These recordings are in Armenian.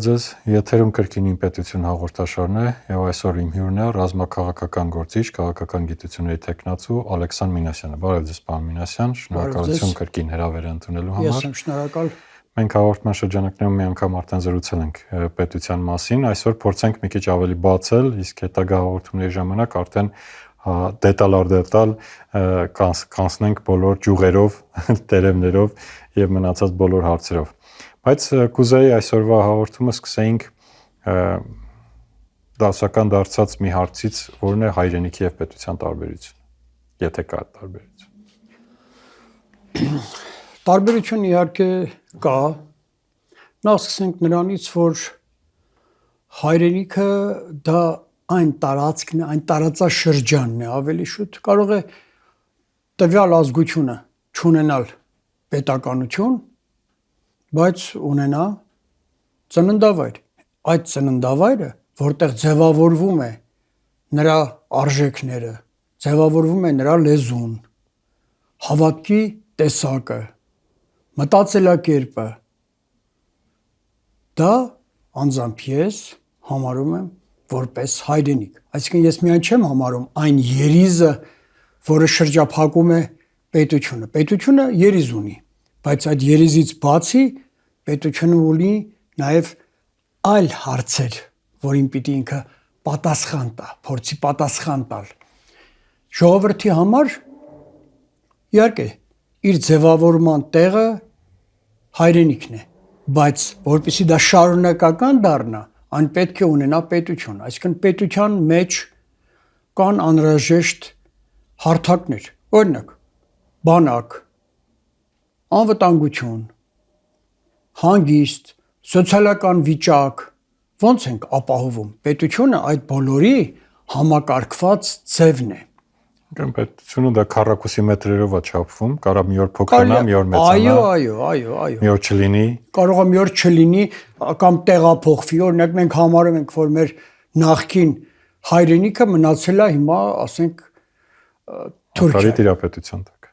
ձեզ, եթերում կրկին պետություն հաղորդաշարն է եւ այսօր իմ հյուրն է ռազմաքաղաքական գործիչ, քաղաքական գիտությունների տեխնացու Ալեքսան Մինասյանը։ Բարև ձեզ, պարոն Մինասյան, շնորհակալություն կրկին հրավերը ընդունելու համար։ Ես եմ շնորհակալ։ Մենք հաղորդման շրջանակներում մի անգամ արդեն զրուցել ենք պետության մասին, այսօր փորձենք մի քիչ ավելի բացել, իսկ հետագա հաղորդումների ժամանակ արդեն դետալ կանցնենք բոլոր ճյուղերով, տերևներով եւ մնացած բոլոր հարցերով։ Բայց կուզեի այսօրվա հաղորդումը սկսեինք դասական դարձած մի հարցից, որն է հայրենիքի եւ պետության տարբերությունը, եթե կա տարբերություն։ Տարբերություն իհարկե կա։ Նախ սկսենք նրանից, որ հայրենիքը դա այն տարածքն է, այն տարածաշրջանն է, ավելի շուտ կարող է տվյալ ազգությունը չունենալ պետականություն, բայց ունենա ծննդավայր։ Այդ ծննդավայրը, որտեղ ձևավորվում է նրա արժեքները, ձևավորվում է նրա լեզուն, հավատքի տեսակը, մտածելակերպը, դա անձամբ ես համարում եմ որպես հայրենիք։ Այսինքն ես միայն չեմ համարում այն երիզը, որը շրջափակում է պետությունը։ Պետությունը երիզ ունի, բայց այդ երիզից բացի պետությունը ունի նաև այլ հարցեր, որին պիտի ինքը պատասխան տա, փորձի պատասխան տալ։ Ժողովրդի համար իհարկե իր ձևավորման տեղը հայրենիքն է, բայց որպեսզի դա շարունակական դառնա, այն պետք է ունենա պետություն, այսինքն պետության մեջ կան անհրաժեշտ հարթակներ, օրինակ բանակ, անվտանգություն, հանգիստ, սոցիալական վիճակ, ոնց ենք ապահովում։ Պետությունը այդ բոլորի համակարգված ձևն է։ Պետությունը դա քառակուսի մետրերով է չափվում, կարող մի օր փոքրանա, մի օր մեծանա։ Այո։ Մի օր չլինի։ Կարող է մի օր չլինի կամ տեղափոխվի, օրինակ մենք համարում ենք, որ մեր նախկին հայրենիքը մնացել է հիմա, ասենք, Թուրքիա տիրապետության տակ։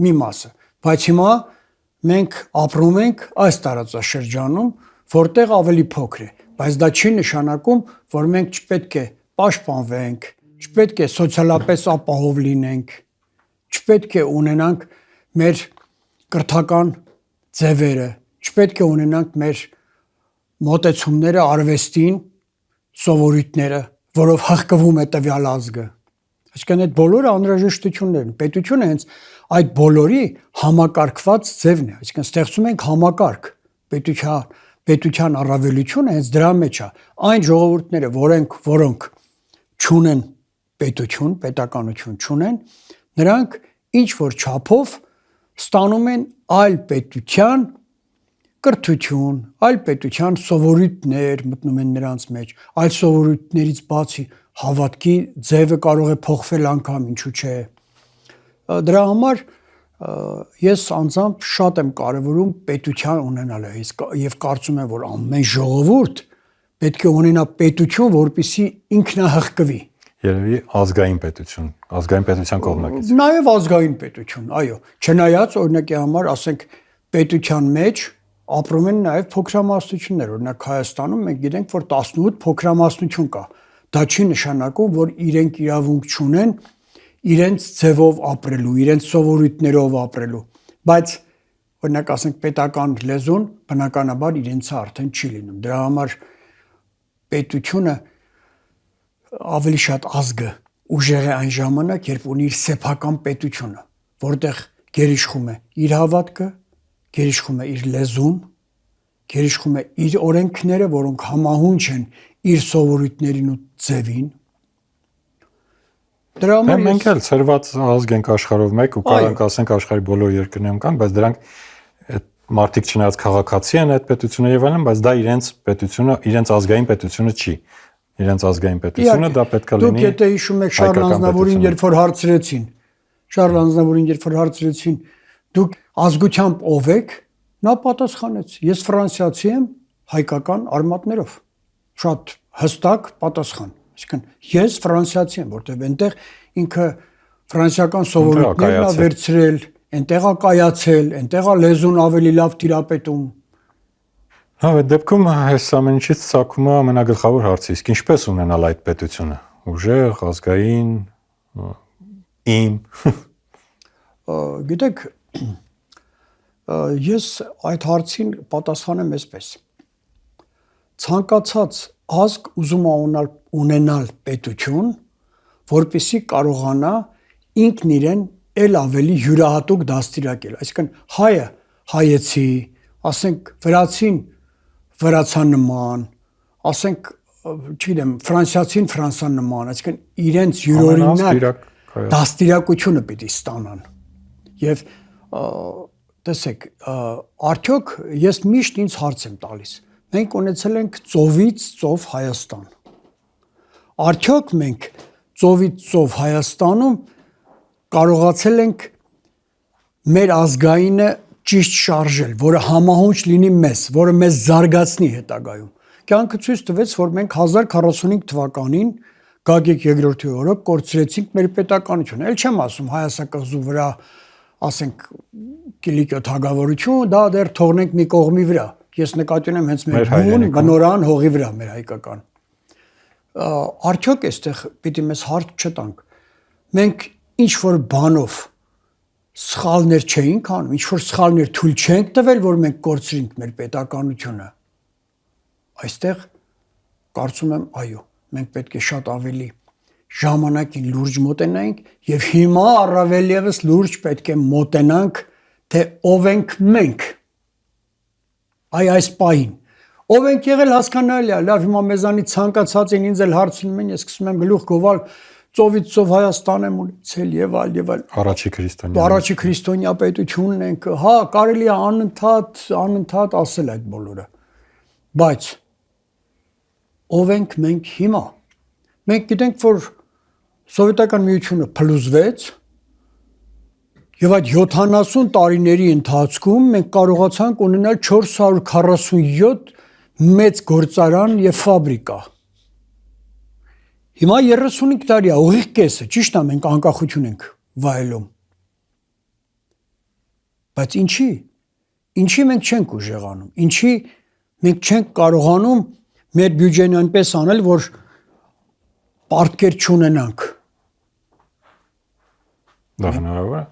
Մի մասը։ Բայց հիմա մենք ապրում ենք այս տարածաշրջանում, որտեղ ավելի փոքր է, բայց դա չի նշանակում, որ մենք չպետք է պաշտպանվենք, չպետք է սոցիալապես ապահով լինենք, չպետք է ունենանք մեր կրթական ձևերը, չպետք է ունենանք մեր մոտեցումները արվեստին, սովորույթները, որով հղկվում է տվյալ ազգը։ Այսինքն այդ բոլորը անհրաժեշտություններ են։ Պետությունը հենց այդ բոլորի համակարգված ձևն է, այսինքն ստեղծում ենք համակարգ։ Պետության առավելությունը հենց դրա մեջ է։ Այն ժողովուրդները, որոնք չունեն պետություն, պետականություն չունեն, նրանք ինչ որ չափով ստանում են այլ պետության կրթություն, այլ պետության սովորույթներ մտնում են նրանց մեջ, այլ սովորույթներից բացի հավատքի ձևը կարող է փոխվել անգամ, ինչու՞ չէ։ Դրա համար ես անձամբ շատ եմ կարևորում պետության ունենալը եւ կարծում եմ, որ ամեն ժողովուրդ պետք է ունենա պետություն, որպեսզի ինքնահղկվի։ Երևի ազգային պետության կողմնակից։ Նաեւ ազգային պետություն, այո։ Չնայած օրինակի համար, ասենք, պետության մեջ ապրում են նաեւ փոքրամասնություններ, օրինակ Հայաստանում մենք գիտենք, որ 18 փոքրամասնություն կա։ Դա չի նշանակում, որ իրենք իրավունք չունեն իրենց ձևով ապրելու, իրենց սովորույթներով ապրելու, բայց օրինակ ասենք պետական լեզուն բնականաբար իրենցը արդեն չի լինում։ Դրա համար պետությունը ավելի շատ ազգը ուժեղ է այն ժամանակ, երբ ունի իր սեփական պետությունը, որտեղ գերիշխում է իր հավատքը, գերիշխում է իր լեզուն, գերիշխում է իր օրենքները, որոնք համահունչ են իր սովորույթներին ու ձևին։ Դրա համար մենք էլ ծրված ազգ ենք աշխարհով մեկ ու կարող ասենք աշխարհի բոլոր երկրներում կան, բայց դրանք այդ մարդիկ չնայած քաղաքացի են այդ պետությունը եւ այլն, բայց դա իրենց պետությունը, իրենց ազգային պետությունը չի։ Իրենց ազգային պետությունը դա պետք է լինի։ Դուք եթե հիշում եք Շարլ Ազնավուրին, երբ որ հարցրեցին, դուք ազգությամբ ով եք, նա պատասխանեց. ես ֆրանսիացի եմ հայկական արմատներով։ Շատ հստակ պատասխան։ Այսինքն ես ֆրանսիացի եմ, որտեղ այնտեղ ինքը ֆրանսիական սովորույթներն է վերցրել, այնտեղ է կայացել, այնտեղ է լեզուն ավելի լավ տիրապետում։ Հա, այդ դեպքում այս ամեն ինչից ցակում է ամենագլխավոր հարցը, իսկ ինչպես ունենալ այդ պետությունը։ Ուժեղ, ազգային, իմ։ Գիտեք, ես այդ հարցին պատասխանեմ այսպես։ Ցանկացած ազգ ուզում է ունենալ պետություն, որպեսզի կարողանա ինքն իրեն ել ավելի յուրահատուկ դաստիարակել։ Այսինքն հայը հայեցի, ասենք վրացին վրացանման, ասենք, չգիտեմ, ֆրանսիացին ֆրանսանման, այսինքն իրենց յուրօրինակ դաստիարակությունը պիտի ստանան։ Եվ տեսեք, արդյոք ես միշտ ինձ հարց եմ տալիս։ Մենք ունեցել ենք ծովից ծով Հայաստան։ Արդյոք մենք ծովից ծով Հայաստանում կարողացել ենք մեր ազգայինը ճիշտ շարժել, որը համահունչ լինի մեզ, որը մեզ զարգացնի հետագայում։ Կյանքը ցույց տվեց, որ մենք 1045 թվականին Գագիկ II-ի օրոք կորցրեցինք մեր պետականությունը։ Էլ չեմ ասում հայասակղզու վրա, ասենք, Կիլիկիո թագավորություն, դա դեռ թողնենք մի կողմի վրա։ Ես նկատի ունեմ հենց մեր բուն բնորան հողի վրա մեր հայկական։ Արդյոք այստեղ պիտի մեզ հարց չտանք։ Մենք ինչ որ բանով սխալներ չէինք անում, ինչ որ սխալներ թույլ չենք տվել, որ մենք կորցրինք մեր պետականությունը։ Այստեղ կարծում եմ, այո, մենք պետք է շատ ավելի ժամանակին լուրջ մոտենայինք եւ հիմա առավել եւս լուրջ պետք է մոտենանք, թե ով ենք մենք։ Այս պահին ով ենք եղել հասկանալի է, լավ, հիմա մեզանից ցանկացած են ինձ էլ հարցնում են, ես սկսում եմ գլուխ գովալ, ծովից ծով Հայաստան եմ ունեցել եւ այլ։ Առաջի քրիստոնյա պետությունն ենք, հա, կարելի է անընդհատ ասել այդ բոլորը։ Բայց ով ենք մենք հիմա։ Մենք գիտենք, որ սովետական միությունը փլուզվեց եւ այդ 70 տարիների ընթացքում մենք կարողացանք ունենալ 447 մեծ գործարան եւ ֆաբրիկա։ Հիմա 35 տարի է, ուղիղ կեսը, ճիշտ է, մենք անկախություն ենք վայելում։ Բայց ինչի մենք չենք ուժեղանում, ինչի մենք չենք կարողանում մեր բյուջեն այնպես անել, որ պարտքեր չունենանք։ Դա հնարավոր է։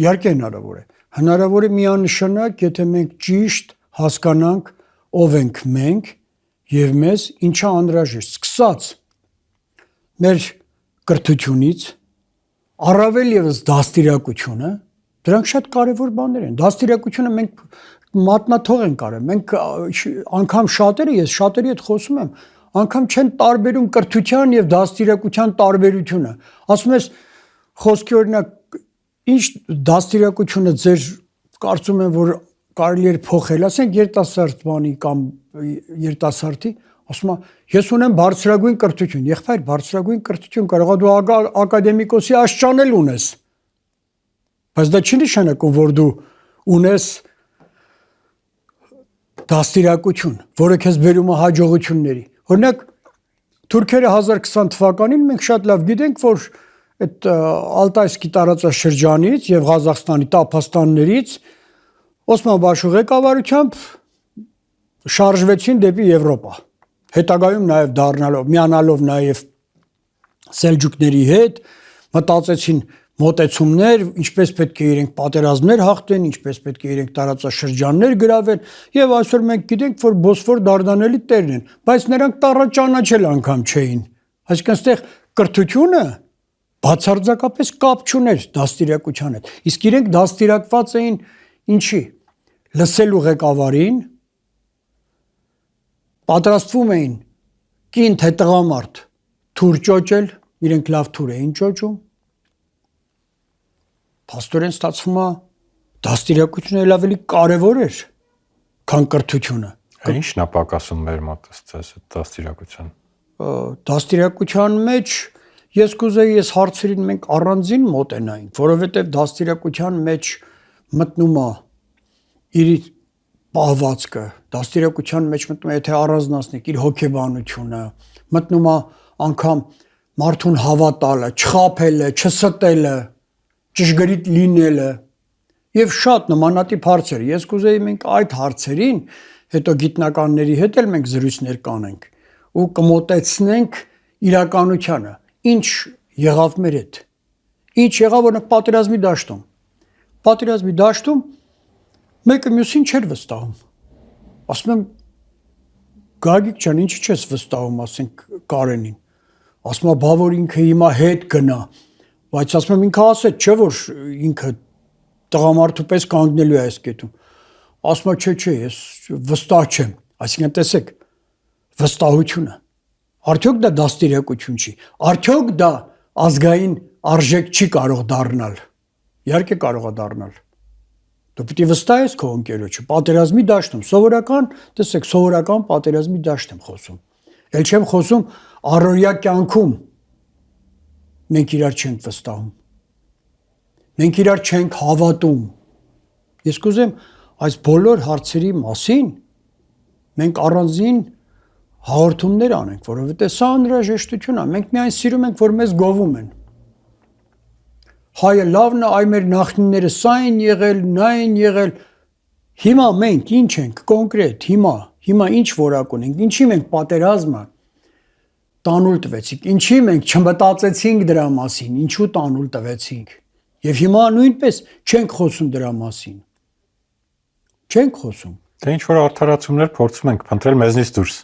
Իհարկե հնարավոր է։ Հնարավոր է միանշանակ, եթե մենք ճիշտ հասկանանք ով ենք մենք եւ մեզ ինչա անհրաժեշտ, սկսած մեր կրթությունից, առավել եւս դաստիարակությունը, դրանք շատ կարեւոր բաներ են։ Դաստիարակությունը մենք մատնաթող ենք արել։ Մենք անգամ ես շատերի հետ խոսում եմ, անգամ չեն տարբերում կրթության եւ դաստիարակության տարբերությունը։ Ասում ես խոսքի օրինակ ինչ դաստիարակությունը ձեր կարծում եմ որ կարելի է փոխել, ասենք երիտասարդ բանի կամ երիտասարդի, ասում է ես ունեմ բարձրագույն կրթություն, եղբայր բարձրագույն կրթություն կարող է դու ակադեմիկոսի աշճան էլ ունես, բայց դա չի նշանակում որ դու ունես դաստիարակություն, որը քեզ բերում է հաջողությունների։ Օրինակ թուրքերը 1020 թվականին մենք շատ լավ գիտենք որ այդ Ալտայսկի տարածաշրջանից եւ Ղազախստանի տափաստաններից Օսման Բաշու ղեկավարությամբ շարժվեցին դեպի Եվրոպա։ Հետագայում նաև միանալով նաև սելջուկների հետ մտածեցին մոտեցումներ, ինչպես պետք է իրենք պատերազմներ հաղթեն, ինչպես պետք է իրենք տարածաշրջաններ գրավեն, եւ այսօր մենք գիտենք, որ Բոսֆոր Դարդանելի տերն են, բայց նրանք տառը ճանաչել անգամ չէին։ Այսինքն այստեղ կրթությունը բացարձակապես կապ չուներ դաստիարակության հետ։ Իսկ իրենք դաստիարակված էին ինչի։ Լսելու ղեկավարին, պատրաստվում էին կին թե տղամարդ թուր ճոճել, իրենք լավ թուր էին ճոճում։ Փաստորեն ստացվում է դաստիարակությունը էլ ավելի կարևոր էր, քան կրթությունը։ Ինչն է պակասում մեր մոտ այս դաստիարակության։ Դաստիարակության մեջ ես կուզեի ես հարցերին մենք առանձին մոտենայինք, որովհետև դաստիարակության մեջ մտնում է իր պահվածքը, դաստիարակության մեջ մտնում է, եթե առանձնացնենք իր հոգեբանությունը, մտնում է անգամ մարդուն հավատալը, չխաբելը, չստելը, ճշգրիտ լինելը եւ շատ նմանատիպ հարցեր։ Ես կուզեի մենք այդ հարցերին հետո գիտնականների հետ էլ մենք զրույցներ կանենք ու կմոտեցնենք իրականությանը, ինչ եղավ մեր հետ։ Ինչ եղավ օրինակ պատերազմի դաշտում մեկը մյուսին չէր վստահում։ Ասում եմ Գագիկ ջան, ինչի՞ չես վստահում, ասենք Կարենին։ Ասում է, բա որ ինքը հիմա հետ գնա, բայց ասում եմ ինքը ասեց, չէ՞ որ ինքը տղամարդու պես կանգնելու է այս կետում։ Ասում է, չէ, ես վստահ չեմ։ Այսինքն տեսեք, վստահությունը։ Արդյոք դա դաստիարակություն չի։ Արդյոք դա ազգային արժեք չի կարող դառնալ։ Իհարկե կարող է դառնալ։ Դու պիտի վստահես քո ընկերոջը, պատերազմի դաշտում, տեսեք, սովորական պատերազմի դաշտ եմ խոսում։ Էլ չեմ խոսում առօրյա կյանքում մենք իրար չենք վստահում։ Մենք իրար չենք հավատում։ Ես կուզեմ այս բոլոր հարցերի մասին մենք առանձին հաղորդումներ անենք, որովհետև սա անհրաժեշտություն է։ Մենք միայն սիրում ենք, որ մեզ գովում են։ Հայը լավն է, այ մեր նախնիները սա են եղել, նա են եղել։ Հիմա մենք ինչ ենք կոնկրետ, հիմա ինչ որակ ունենք, ինչի մենք պատերազմը տանուլ տվեցինք, ինչի մենք չմտածեցինք դրա մասին, ինչու տանուլ տվեցինք։ Եվ հիմա նույնպես չենք խոսում դրա մասին։ Չենք խոսում։ Դե ինչ որ արդարացումներ փորձում ենք փնտրել մեզնից դուրս։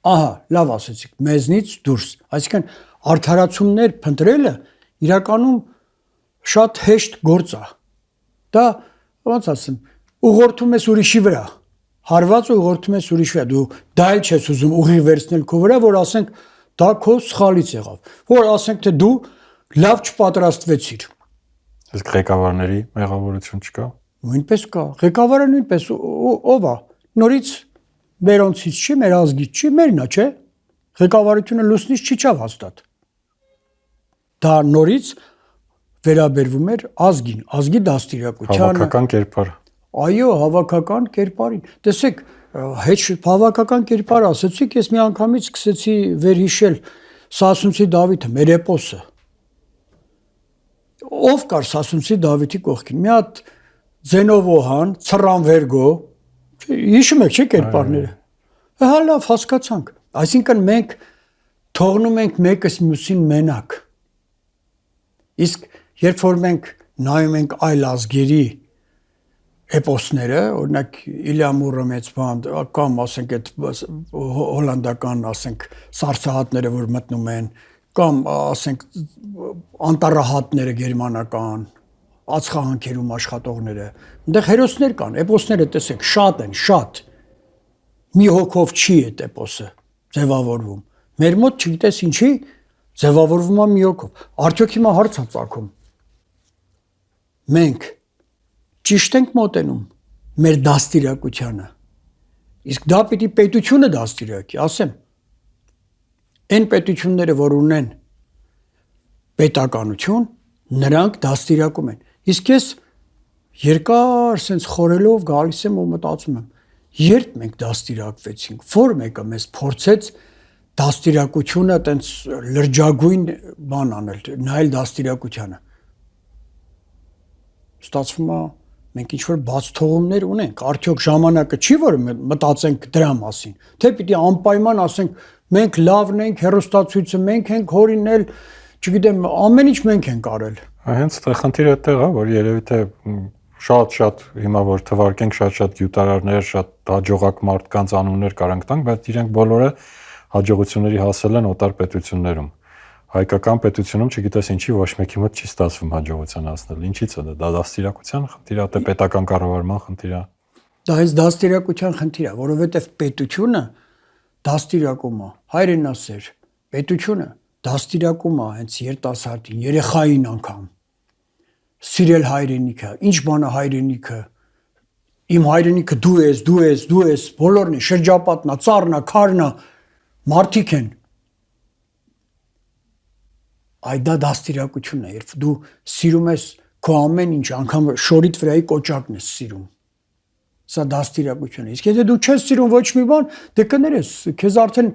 Ահա, լավ ասեցիք, մեզնից դուրս։ Այսինքն արդարացումներ փնտրելը իրականում շատ հեշտ գործ է։ Դա ոնց ասեմ, ուղղորդում ես ուրիշի վրա։ Հարված ուղղորդում ես ուրիշի վրա։ Դու դա էլ չես ուզում ուղիղ վերցնել քո վրա, որ ասենք դա քո սխալից եղավ։ Որ ասենք թե դու լավ չպատրաստվեցիր։ Իսկ ղեկավարների մեղավորություն չկա։ Նույնպես կա։ Ղեկավարը նույնպես ով է։ Նորից Մերոնցից չի, մեր ազգից չի, մերն է, չէ։ Ղեկավարությունը լուսնից չի չավ հաստատ։ Դա նորից վերաբերվում էր ազգին, ազգի դաստիարակությանը։ Հավաքական կերպար։ Այո, հավաքական կերպարին։ Տեսեք, հետ հավաքական կերպար ասեցիք, ես մի անգամից սկսեցի վերհիշել Սասունցի Դավիթը, մեր էպոսը։ Ով կար Սասունցի Դավիթի կողքին։ Մի հատ Ձենովոհան, Ցռանվերգո, հիշում եք, չէ՞ կերպարները։ Հա լավ, հասկացանք։ Այսինքն մենք թողնում ենք մեկս մյուսին մենակ։ Իսկ երբ որ մենք նայում ենք այլ ազգերի էպոսները, օրինակ Իլիամուրը մեծ բան, կամ ասենք այդ հոլանդական, ասենք սարսահատները, որ մտնում են, կամ ասենք անտառահատները գերմանական, ածխահանքերում աշխատողները, այնտեղ հերոսներ կան, էպոսները տեսեք, շատ են, շատ։ Մի հոգով չի այդ էպոսը ձևավորվում։ Մեր մոտ չգիտես ինչի ձևավորվում է մի հոգով։ Արդյոք հիմա հարց է ծագում։ Մենք ճիշտ ենք մոտենում մեր դաստիարակությանը։ Իսկ դա պիտի պետությունը դաստիարակի, ասեմ։ Այն պետությունները, որ ունեն պետականություն, նրանք դաստիարակում են։ Իսկ ես երկար sense խորելով գալիս եմ ու մտածում եմ, երբ մենք դաստիարակվեցինք, որ մեկը մեզ փորձեց դաստիարակությունը տենց լրջագույն բան անել, նայել դաստիարակությանը։ Ստացվում է մենք ինչ որ բաց թողումներ ունենք, արդյոք ժամանակը չի որ մտածենք դրա մասին, թե պիտի անպայման ասենք մենք լավն ենք, հերոստացույցը մենք ենք հորինել, չգիտեմ, ամեն ինչ մենք ենք արել։ Հենց դա խնդիրը այդտեղ է, որ երևի թե շատ հիմա որ թվարկենք շատ գյուտարարներ, շատ հաջողակ մարդկանց անուններ կարանք տանք, բայց իրենք բոլորը հաջողությունների հասել են օտար պետություններում։ Հայկական պետությունում չգիտես ինչի ոչ մեկի մոտ չի ստացվում հաջողության հասնել։ Ինչի՞ց է դա դաստիարակության խնդիր է, թե պետական կառավարման խնդիր է։ Դա հենց դաստիարակության խնդիր է, որովհետև պետությունը դաստիարակում է, հայրենասեր, պետությունը դաստիարակում է հենց երիտասարդին, երեխային անգամ։ Սիրել հայրենիքը, ինչ բան է հայրենիքը։ Իմ հայրենիքը դու ես, բոլորն են, շրջապատն է, ծառն է, քարն է, մարդիկ են։ Այդ դա դաստիարակությունն է, երբ դու սիրում ես քո ամեն ինչ, անգամ շորիդ վրայի կոճակն ես սիրում։ Սա դաստիարակություն է։ Իսկ եթե դու չես սիրում ոչ մի բան, դե կներես, քեզ արդեն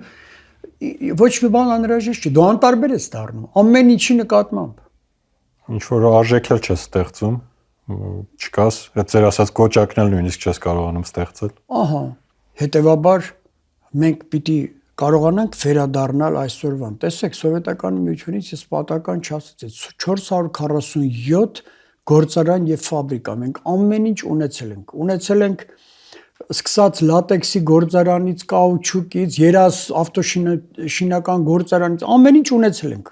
ոչ մի բան անհրաժեշտ չի, դու անտարբեր ես դառնում ամեն ինչի նկատմամբ։ Ինչ որ արժեք էլ չես ստեղծում, չկաս, այդ ձեր ասած կոճակն էլ նույնիսկ չես կարողանում ստեղծել։ Ահա, հետեւաբար մենք պիտի կարողանանք վերադառնալ այսօրվան։ Տեսեք, սովետական միությունից ես պատական չասացի 447 գործարան եւ ֆաբրիկա մենք ամեն ինչ ունեցել ենք սկսած լատեքսի գործարանից, կաուչուկից, երազ ավտոշինական գործարանից ամեն ինչ ունեցել ենք։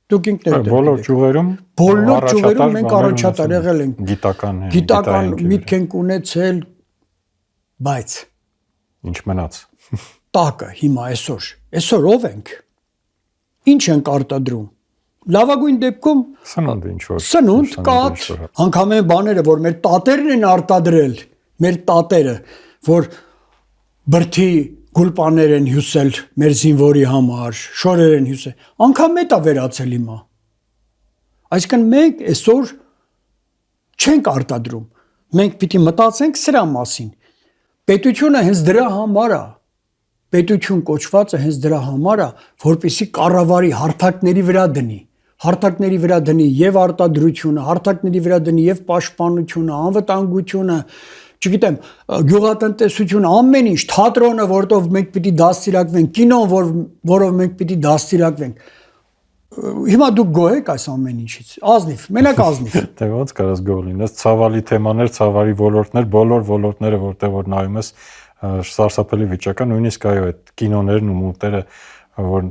Դուք ինքներդ բոլոր ճյուղերում մենք առաջատար եղել ենք։ Գիտական միտք ենք ունեցել, բայց ինչ մնաց։ Տակը հիմա այսօր ով ենք։ Ինչ ենք արտադրում։ Լավագույն դեպքում սնունդ, կաթ, անգամ այն բաները, որ մեր տատերն են արտադրել, մեր տատերը, որ բրդի գուլպաներ են հյուսել մեր զինվորի համար, շորեր են հյուսել, անգամ դա վերացել հիմա։ Այսինքն մենք այսօր չենք արտադրում, մենք պիտի մտածենք սրա մասին։ Պետությունը հենց դրա համար է, պետություն կոչվածը հենց դրա համար է, որպեսզի կառավարի հարթակների վրա դնի եւ արտադրությունը, հարթակների վրա դնի եւ պաշտպանությունը, անվտանգությունը, չգիտեմ, գյուղատնտեսությունը, ամեն ինչ, թատրոնը, որտով մենք պիտի դաստիարակվենք, կինոն, որով մենք պիտի դաստիարակվենք։ Հիմա դուք գոհ եք այս ամեն ինչից։ Ազնիվ, մենակ ազնիվ։ Դե ոնց կարաս գոհ լինես, ցավալի թեմաներ, ցավալի ոլորտներ, բոլոր ոլորտները, որտեղ որ նայում ես, սարսափելի վիճակ է, նույնիսկ այո, այդ կինոներն ու մուլտերը, որ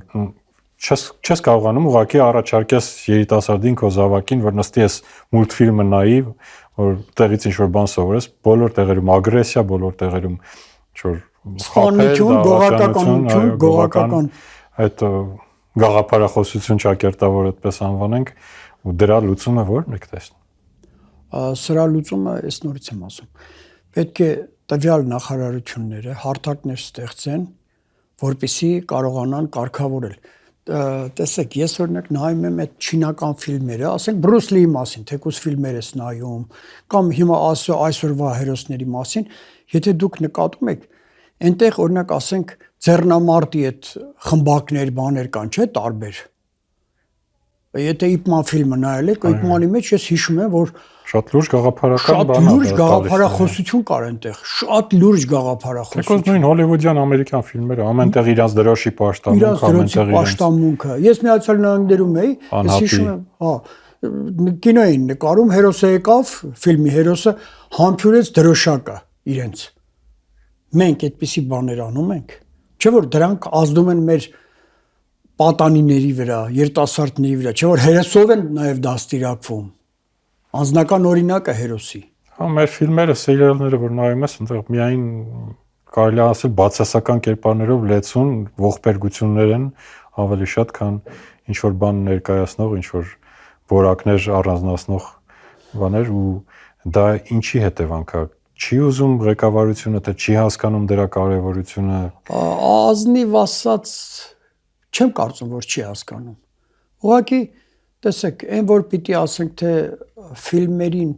չես կարողանում ուղղակի առաջարկես երիտասարդին քո զավակին, որ նստի ես մուլտֆիլմը նայի, որ տեղից ինչ-որ բան սովորես, բոլոր տեղերում ագրեսիա, բոլոր տեղերում ինչ-որ սպանություն, գողական այդ գաղափարախոսություն ճակերտավոր այդպես անվանենք, ու դրա լուծումը ո՞րն եք տեսնում։ Սրա լուծումը այս նորից եմ ասում։ Պետք է տվյալ նախարարությունները հարթակներ ստեղծեն, որպեսզի կարողանան կարգավորել։ Տեսեք, ես օրինակ նայում եմ այդ չինական ֆիլմերը, ասենք Բրուս Լիի մասին, թեկուզ ֆիլմեր ես նայում, կամ հիմա այսօրվա հերոսների մասին, եթե դուք նկատում եք, այնտեղ օրինակ ասենք ձեռնամարտի այդ խմբակներ, բաներ կան, չէ՞, տարբեր։ Եթե Իպման ֆիլմը նայել եք, Իպմանի մեջ ես հիշում եմ, որ շատ լուրջ գաղափարական բան է։ Շատ լուրջ գաղափարախոսություն կար այնտեղ, շատ լուրջ գաղափարախոսություն։ Թեկուզ նույն հոլիվուդյան ամերիկյան ֆիլմերը, ամենտեղ իրանց դրոշի պաշտամունքը, ես Միացյալ Նահանգներում էի, ես հիշում եմ, կինոյին նկարում հերոսը եկավ, ֆիլմի հերոսը համբուրեց դրոշակը իրենց։ Մենք այդպիսի բաներ անում ենք, չէ՞ որ դրանք ազդում են մեր պատանիների վրա, երիտասարդների վրա, չէ՞ որ հերոսով են նաև դաստիարակվում։ Անձնական օրինակը հերոսի։ Հա, մեր ֆիլմերը, սերիալները, որ նայում ես, այնտեղ միայն կարելի ասել բացասական կերպարներով լեցուն ողբերգություններ են ավելի շատ, քան ինչ որ բան ներկայացնող, ինչ որ որակներ առանձնացնող բաներ, ու դա ինչի հետևանք է։ Չի ուզում ղեկավարությունը, թե չի հասկանում դրա կարևորությունը։ Ազնիվ ասած, չեմ կարծում, որ չի հասկանում։ Ուղղակի տեսեք, այն որ պիտի ասենք թե ֆիլմերին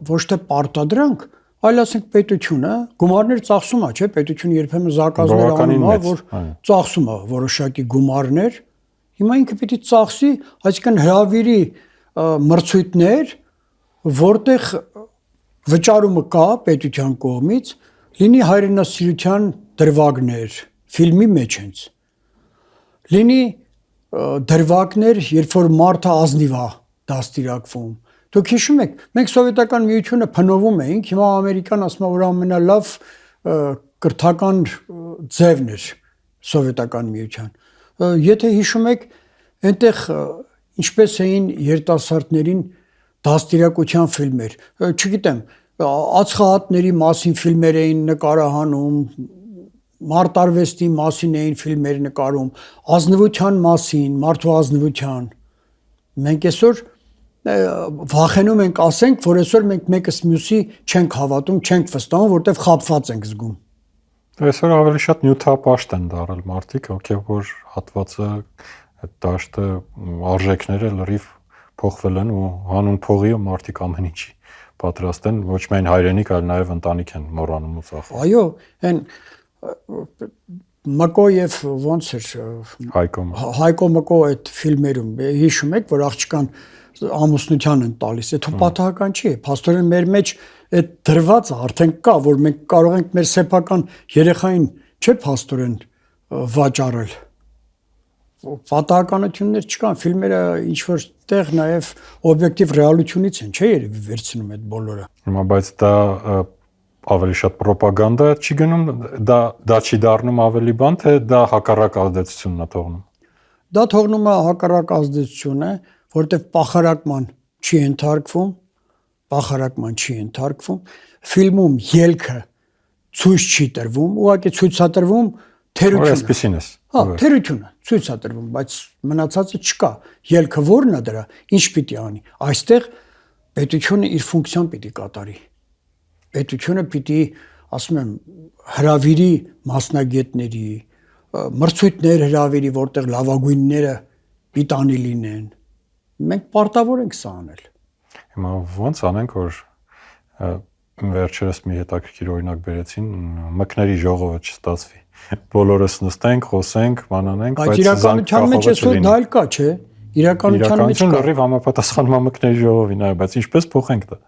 ոչ թե պարտադրանք, այլ ասենք պետությունը գումարներ ծախսում է, չէ՞, պետությունը երբեմն զակազներ անում է, որ ծախսում է որոշակի գումարներ։ Հիմա ինքը պիտի ծախսի, այսինքն հրավիրի մրցույթներ, որտեղ վճարումը կա պետության կողմից, լինի հայրենասիրության դրվագներ, ֆիլմի մեջ հենց։ Լինի դրվագներ, երբ որ մարդը ազնիվ է դաստիարակվում։ Դուք հիշում եք, մենք սովետական միությունը փնովում էինք, հիմա Ամերիկան ասում է, որ ամենալավ կրթական ձևն էր սովետական միության։ Եթե հիշում եք, այնտեղ ինչպես էին երիտասարդներին դաստիարակության ֆիլմեր, չգիտեմ, ածխահատների մասին ֆիլմեր էին նկարահանում, մարտարվեստի մասին էին ֆիլմեր նկարում, ազնվության մասին, մարդու ազնվության։ Մենք այսօր վախենում ենք ասենք, որ այսօր մենք մեկս մյուսի չենք հավատում, չենք վստահում, որտեղ խաբված ենք զգում։ Այսօր ավելի շատ նյութապաշտ են դարել մարդիկ, հոգևոր հատվածը, այդ դաշտը, արժեքները լրիվ փոխվել են ու հանուն փողի մարդիկ ամեն ինչի պատրաստ են, ոչ միայն հայրենիք, այլ նաև ընտանիք են մոռանում ու ծախում։ Այո, այն Մկո եւ ոնց էր Հայկո Մկո այդ ֆիլմերում հիշում եք, որ աղջկան ամուսնության են տալիս, այդ պատահական չի, փաստորեն մեր մեջ այդ դրվածը արդեն կա, որ մենք կարող ենք մեր սեփական երեխային չէ փաստորեն վաճառել։ Պատահականություններ չկան, ֆիլմերը ինչ որ տեղ նաև օբյեկտիվ ռեալությունից են, չէ՞ երևի վերցնում այդ բոլորը։ Հիմա բայց դա ավելի շատ ռոպագանդա չի գնում, դա չի դառնում ավելի բան, թե դա հակառակ ազդեցությունն է թողնում։ Դա թողնում է հակառակ ազդեցություն է, որտեղ պախարակման չի ենթարկվում, ֆիլմում ելքը ցույց չի տրվում, ուղղակի ցույցատրվում թերությունը։ Այսպեսին է։ Հա, թերությունը ցույցատրվում, բայց մնացածը չկա։ Ելքը ո՞րն է դրա, ինչ պիտի անի։ Այստեղ պետությունը իր ֆունկցիան պիտի կատարի։ Պետությունը պիտի, ասում եմ, հրավիրի մասնագետների, մրցույթներ հրավիրի, որտեղ լավագույնները պիտանի լինեն։ Մենք պարտավոր ենք սա անել։ Հիմա ո՞նց անենք, որ վերջերս մի հետաքրքիր օրինակ բերեցին, մկների ժողովը չստացվի։ Բոլորս նստենք, խոսենք, բանանենք, բայց իրականության մեջ այսօր դա էլ կա, չէ՞։ Իրականության մեջ կա։ Լրիվ համապատասխանում է մկների ժողովին, այո, բայց ինչպես փոխենք դա։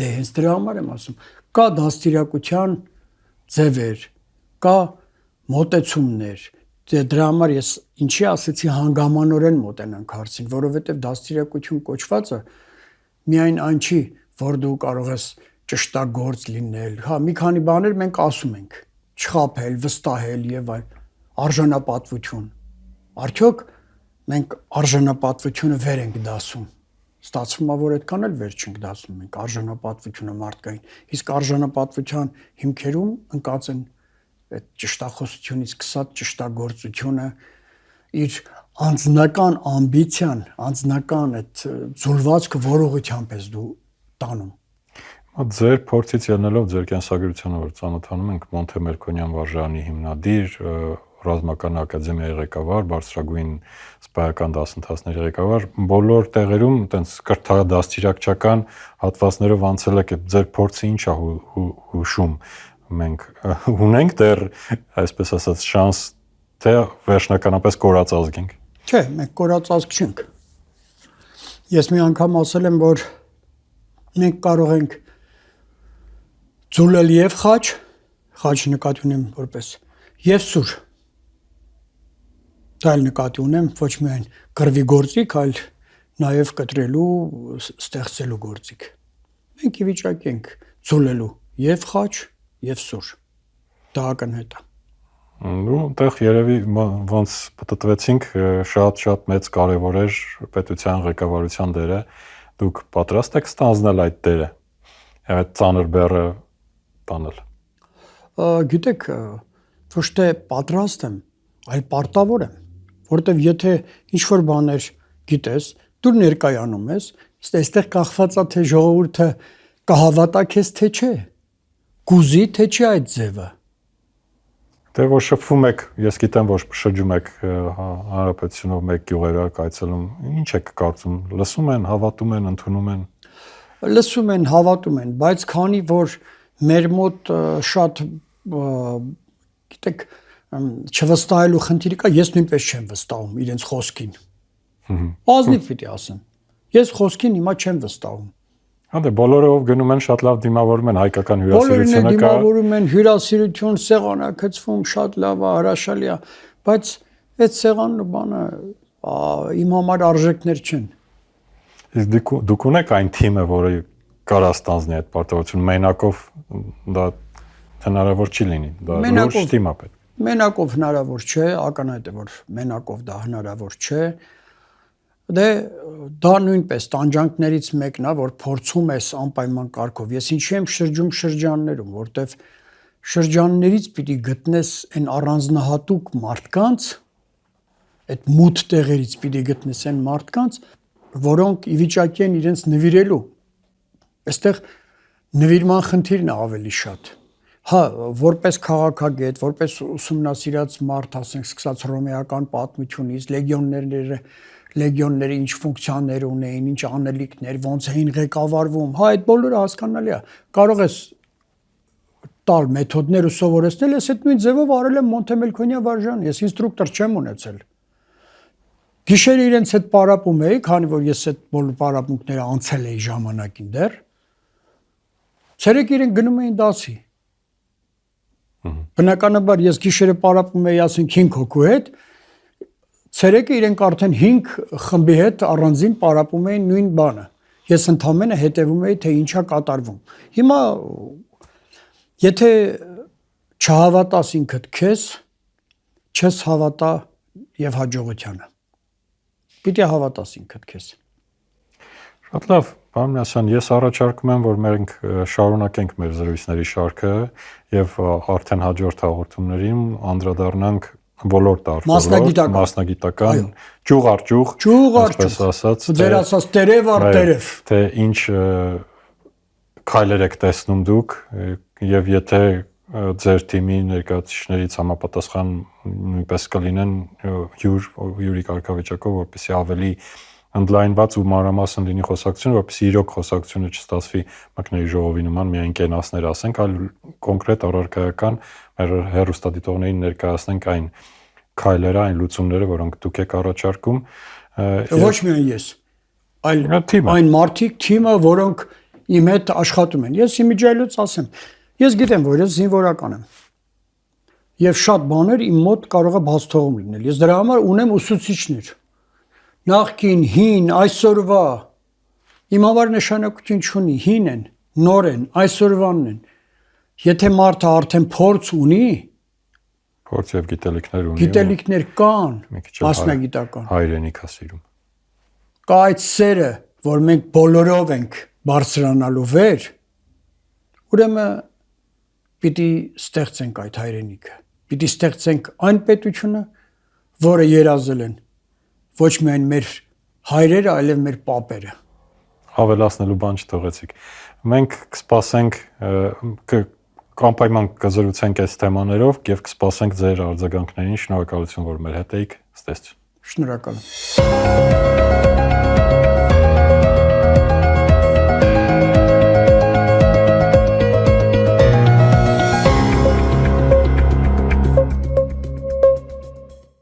Դե հենց դրա համար եմ ասում, կա դաստիարակության ձևեր, կա մոտեցումներ։ Դրա համար ես ինչի ասեցի հանգամանորեն մոտենանք հարցին, որովհետև դաստիարակություն կոչվածը միայն այն չի, որ դու կարող ես ճշտագործ լինել։ Հա, մի քանի բաներ մենք ասում ենք. չխաբել, վստահել եւ այլ, արժանապատվություն։ Արդյոք մենք արժանապատվությունը վեր ենք դասում։ Ստացվում է, որ այդքան էլ վեր չենք դասում մենք արժանապատվությունը մարդկային։ Իսկ արժանապատվության հիմքերում ընկած են այդ ճշտախոսությունից սկսած ճշտագործությունը, իր անձնական ամբիցիան, անձնական այդ ձուլվածքը որողությամբ ես դու տանում։ Ձեր փորձից ելնելով ձեր կենսագրությանը, որ ծանոթանում ենք Մոնթե Մերկոնյան վարժարանի հիմնադիր, ռազմական ակադեմիայի ղեկավար, բարձրագույն սպայական դասընթացների ղեկավար, բոլոր տեղերում այտենց կրթադաստիարակչական հատվածներով անցել եք, ձեր փորձը ինչ է հուշում։ Մենք ունենք դեռ, այսպես ասած, շանս, թե վերջնականապես կորած ազգ ենք։ Չէ, մենք կորած ազգ չենք։ Ես մի անգամ ասել եմ, որ մենք կարող ենք ձուլել եւ խաչ նկատի ունեմ որպես եւ սուր։ Դա էլ նկատի ունեմ ոչ միայն կռվի գործիք, այլ նաեւ կտրելու, ստեղծելու գործիք։ Մենք ի վիճակի ենք ձուլելու եւ խաչ եւ սուր։ Դա ակնհայտ է։ Ու այդտեղ երևի ոնց պատտվեցինք, շատ մեծ կարևոր էր պետության ղեկավարության դերը։ Դուք պատրաստ եք ստանձնել այդ դերը։ Այդ ծանր բեռը տանել։ Գիտեք, ոչ թե պատրաստ եմ, այլ պարտավոր եմ, որտեվ եթե ինչ որ բաներ գիտես, դու ներկայանում ես, այստեղ կախված է թե ժողովուրդը կհավատա քեզ թե չէ, կուզի թե չէ այդ ձևը։ Դե որ շփվում եք, ես գիտեմ, որ շրջում եք հանրապետությունով մեկ գյուղերակ այցելում, ինչ եք կարծում, լսում են, հավատում են, ընդունում են։ Լսում են, հավատում են, բայց քանի որ մեր մոտ շատ գիտեք չվստահելու խնդիր կա, ես նույնպես չեմ վստահում իրենց խոսքին։ Ազնիվ պիտի ասեմ։ Ես խոսքին հիմա չեմ վստահում։ Հա դե բոլորը ով գնում են շատ լավ դիմավորում են հայկական հյուրասիրությունը կա։ Դիմավորում են հյուրասիրություն, սեղանակցվում, շատ լավ է, հրաշալի է, բայց այդ սեղանն ու բանը իմ համար արժեքներ չեն։ Իսկ դուք ունեք այն թիմը, որը կարա ստանձնի այդ պարտավորությունը, մենակով դա հնարավոր չի լինի, դա լուրջ թիմ է պետք։ Մենակով հնարավոր չէ, ակնհայտ է, որ մենակով դա հնարավոր չէ։ Դե դա նույնպես տանջանքներից մեկն է, որ փորձում ես անպայման կարգով։ Ես ինչի եմ շրջում շրջաններում, որտեվ շրջաններից պիտի գտնես այն առանձնահատուկ մարդկանց, այդ մութ տեղերից պիտի գտնես այն մարդկանց, որոնք ի վիճակի են իրենց նվիրելու։ Այստեղ նվիրման խնդիրն է ավելի շատ։ Հա, որպես քաղաքագետ, որպես ուսումնասիրած մարդ, ասենք, սկսած հռոմեական պատմությունից, լեգիոնները ինչ ֆունկցիաներ ունեին, ինչ անելիքներ, ոնց էին ղեկավարվում, հա, այդ բոլորը հասկանալի է։ Կարող ես տալ մեթոդներ ու սովորեցնել, ես այդ նույն ձևով արել եմ Մոնթե Մելքոնյան վարժան, ես ինստրուկտոր չեմ ունեցել։ Գիշերը իրենց հետ պարապում էի, քանի որ ես այդ բոլոր պարապմունքները անցել էի ժամանակին դեռ։ Ցերեկ իրենք գնում էին դասի։ Բնականաբար ես գիշերը պարապում էի, ասենք 5 հոգու հետ, ցերեկը իրենք արդեն 5 խմբի հետ առանձին պարապում էին նույն բանը։ Ես ընդամենը հետևում էի, թե ինչա կատարվում։ Հիմա եթե չհավատաս ինքդ քեզ, չես հավատա եւ հաջողությանը։ Պիտի հավատաս ինքդ քեզ։ Շատ լավ, պարոն Մինասյան, ես առաջարկում եմ, որ մենք շարունակենք մեր զրույցների շարքը եւ արդեն հաջորդ հաղորդումներին անդրադառնանք ոլորտ առ ոլորտ, մասնագիտական, ճյուղ առ ճյուղ, այսպես ասած, ձեր ասած տերև առ տերև, թե ինչ քայլեր եք տեսնում դուք եւ եթե ձեր թիմի ներկայացուցիչներից համապատասխան նույնպես կլինեն հյուրի կարգավիճակով, որպեսզի ավելի ընդլայնված ու մանրամասն լինի խոսակցությունը, որպեսզի իրոք խոսակցությունը չստացվի մկների ժողովի նման միայն կենասներ ասենք, այլ կոնկրետ առարկայական մեր հեռուստադիտողներին ներկայացնենք այն քայլերը, այն լուծումները, որոնք դուք եք առաջարկում։ Ոչ միայն ես, այլ այն մարդիկ, թիմը, որոնք իմ հետ աշխատում են։ Ես իմիջիայլոց ասեմ, ես գիտեմ, որ ես զինվորական եմ։ Եվ շատ բաներ իմ մոտ կարող է բաց թողում լինել։ Ես դրա համար ունեմ ուսուցիչներ։ Նախկին, հին, այսօրվա իմ համար նշանակություն չունի, հին են, նոր են, այսօրվանն են։ Եթե մարդը արդեն փորձ ունի, փորձ եւ գիտելիքներ ունի, գիտելիքներ կան, մասնագիտական, հայրենիք է սիրում։ Կա այդ սերը, որ մենք բոլորով ենք բարձրանալու վեր, ուրեմն պիտի ստեղծենք այդ հայրենիքը։ Պիտի ստեղծենք այն պետությունը, որը երազել են ոչ միայն մեր հայրերը, այլև մեր պապերը։ Ավելացնելու բան չթողեցիք։ Մենք կսպասենք անպայման կզրուցենք այս թեմաներով եւ կսպասենք ձեր արձագանքներին։ Շնորհակալություն, որ մեր հետ էիք։ Ստեսություն։ Շնորհակալ եմ։